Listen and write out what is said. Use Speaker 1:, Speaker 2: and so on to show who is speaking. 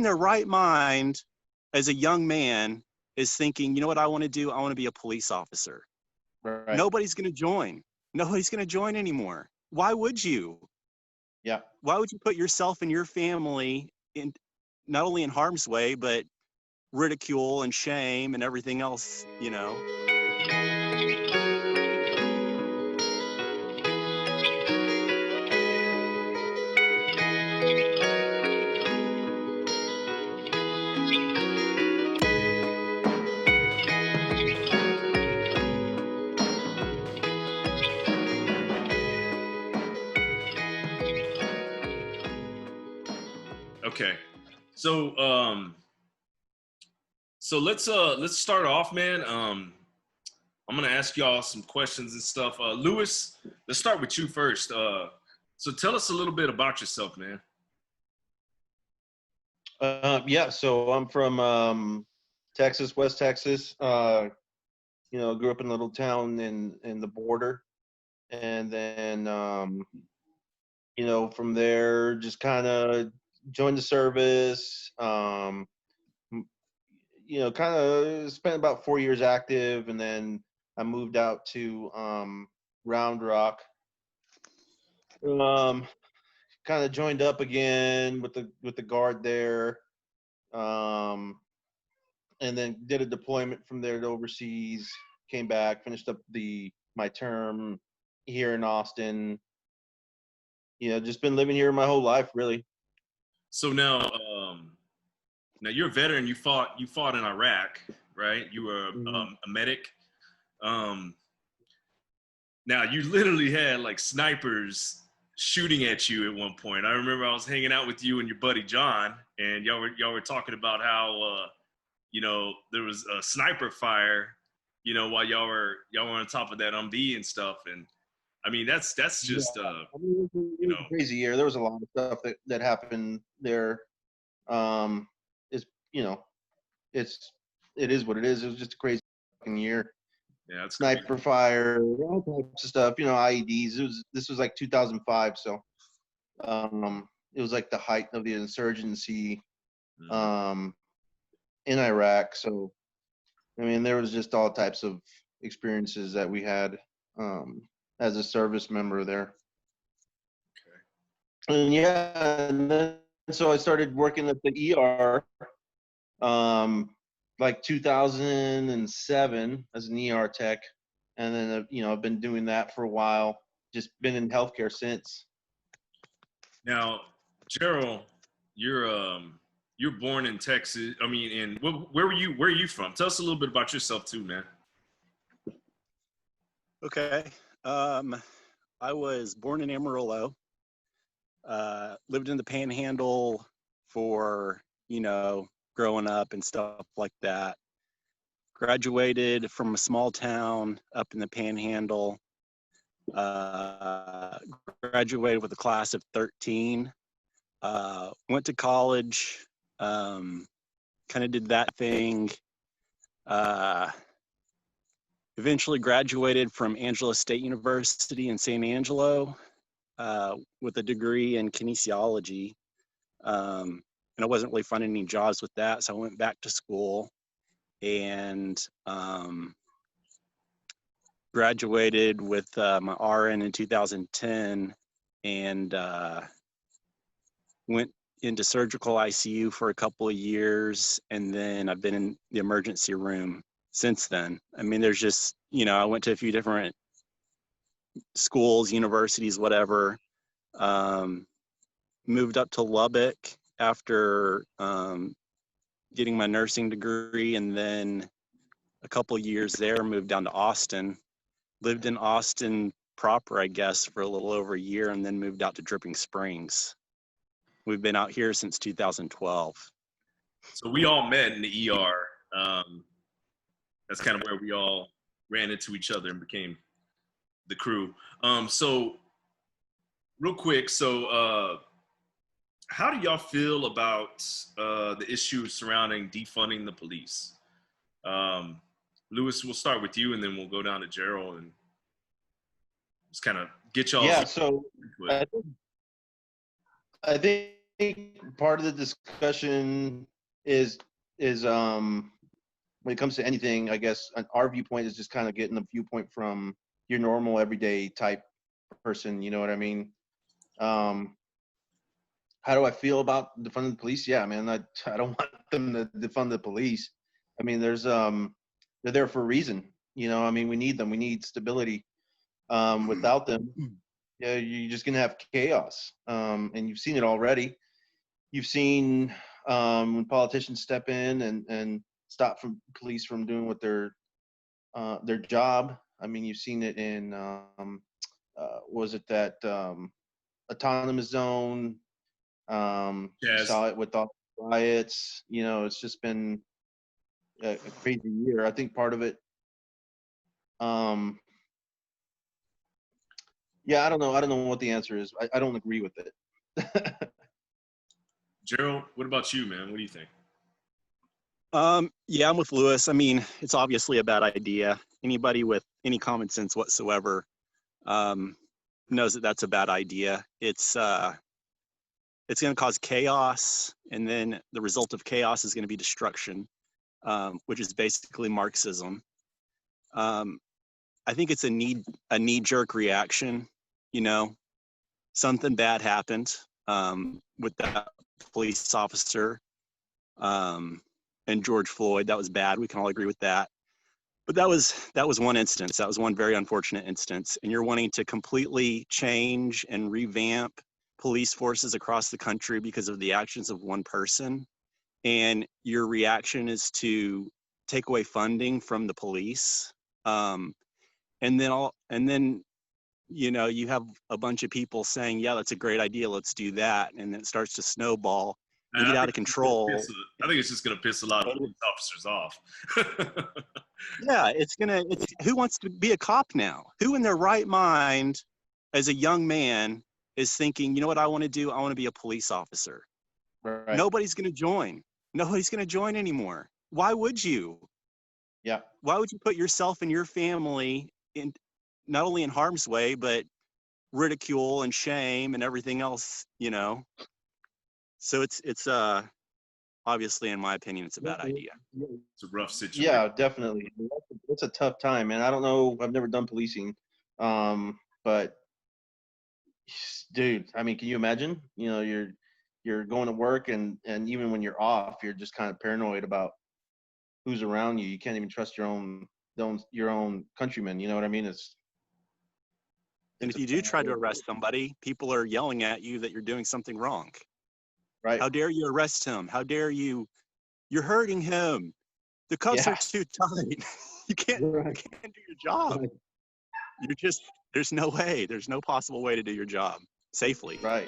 Speaker 1: their right mind as a young man is thinking, you know what I want to do? I want to be a police officer.
Speaker 2: Right.
Speaker 1: Nobody's going to join. Nobody's going to join anymore. Why would you?
Speaker 2: Yeah.
Speaker 1: Why would you put yourself and your family in not only in harm's way, but ridicule and shame and everything else, you know?
Speaker 3: Okay. So let's start off, man. I'm gonna ask y'all some questions and stuff. Lewis, let's start with you first. So tell us a little bit about yourself, man.
Speaker 2: Yeah, so I'm from Texas, West Texas. Grew up in a little town in the border, and then from there just kind of joined the service. Kind of spent about 4 years active, and then I moved out to Round Rock. Kind of joined up again with the guard there, and then did a deployment from there to overseas. Came back, finished up my term here in Austin. Just been living here my whole life, really.
Speaker 3: So now you're a veteran. You fought in Iraq, right? You were a medic. Now you literally had like snipers shooting at you at one point. I remember I was hanging out with you and your buddy John, and y'all were talking about how there was a sniper fire, while y'all were on top of that Humvee and stuff. And I mean that's just
Speaker 2: it was a crazy year. There was a lot of stuff that happened there. It is what it is. It was just a crazy fucking year.
Speaker 3: Yeah, it's
Speaker 2: sniper
Speaker 3: crazy.
Speaker 2: fire, all types of stuff. IEDs. This was like 2005, so it was like the height of the insurgency in Iraq. So I mean, there was just all types of experiences that we had as a service member there. Okay. And then so I started working at the ER like 2007 as an ER tech, and then I've been doing that for a while. Just been in healthcare since.
Speaker 3: Now, Gerald, you're born in Texas. I mean, where are you from? Tell us a little bit about yourself too, man.
Speaker 1: Okay. I was born in Amarillo. Lived in the Panhandle for, growing up and stuff like that. Graduated from a small town up in the Panhandle. Graduated with a class of 13. Went to college. Kind of did that thing. Eventually graduated from Angelo State University in San Angelo with a degree in kinesiology. And I wasn't really finding any jobs with that, so I went back to school and graduated with my RN in 2010 and went into surgical ICU for a couple of years, and then I've been in the emergency room since then. I mean, there's just, I went to a few different schools, universities, whatever. Moved up to Lubbock after getting my nursing degree, and then a couple years there, moved down to Austin. Lived in Austin proper, I guess, for a little over a year, and then moved out to Dripping Springs. We've been out here since 2012.
Speaker 3: So we all met in the ER. That's kind of where we all ran into each other and became the crew. So real quick, how do y'all feel about the issues surrounding defunding the police? Lewis, we'll start with you, and then we'll go down to Gerald and just kind of get y'all.
Speaker 2: Yeah, so I think part of the discussion is when it comes to anything, I guess our viewpoint is just kind of getting a viewpoint from your normal everyday type person. You know what I mean? How do I feel about defunding the police? Yeah, man, I don't want them to defund the police. I mean, they're there for a reason. You know, I mean, we need them. We need stability. Without them, yeah, you're just gonna have chaos. And you've seen it already. You've seen when politicians step in and stop from police from doing what their job. I mean, you've seen it in was it that autonomous zone? You
Speaker 3: Yes.
Speaker 2: saw it with all the riots. You know, it's just been a crazy year. I think part of it. Yeah, I don't know. I don't know what the answer is. I don't agree with it.
Speaker 3: Gerald, what about you, man? What do you think?
Speaker 1: Yeah, I'm with Lewis. I mean, it's obviously a bad idea. Anybody with any common sense whatsoever knows that that's a bad idea. It's going to cause chaos, and then the result of chaos is going to be destruction, which is basically Marxism. I think it's a knee-jerk reaction. You know, something bad happened with that police officer and George Floyd. That was bad. We can all agree with that. But that was one instance. That was one very unfortunate instance. And you're wanting to completely change and revamp police forces across the country because of the actions of one person. And your reaction is to take away funding from the police. And then you know, you have a bunch of people saying, yeah, that's a great idea, let's do that. And then it starts to snowball and
Speaker 3: And
Speaker 1: get out of control.
Speaker 3: I think it's just going to piss a lot of police officers off.
Speaker 1: Yeah, it's who wants to be a cop now? Who in their right mind as a young man is thinking, you know what I want to do? I want to be a police officer.
Speaker 2: Right.
Speaker 1: Nobody's going to join. Nobody's going to join anymore. Why would you?
Speaker 2: Yeah.
Speaker 1: Why would you put yourself and your family in not only in harm's way, but ridicule and shame and everything else, you know? So it's obviously, in my opinion, it's a bad idea.
Speaker 3: It's a rough situation.
Speaker 2: Yeah, definitely. It's a tough time, man. I don't know. I've never done policing, but dude, I mean, can you imagine? You know, you're going to work, and even when you're off, you're just kind of paranoid about who's around you. You can't even trust your own countrymen. You know what I mean?
Speaker 1: And if you do try to arrest somebody, people are yelling at you that you're doing something wrong.
Speaker 2: Right.
Speaker 1: How dare you arrest him? How dare you? You're hurting him. The cuffs are too tight. You can't do your job.
Speaker 2: Right.
Speaker 1: There's no way. There's no possible way to do your job safely.
Speaker 2: Right.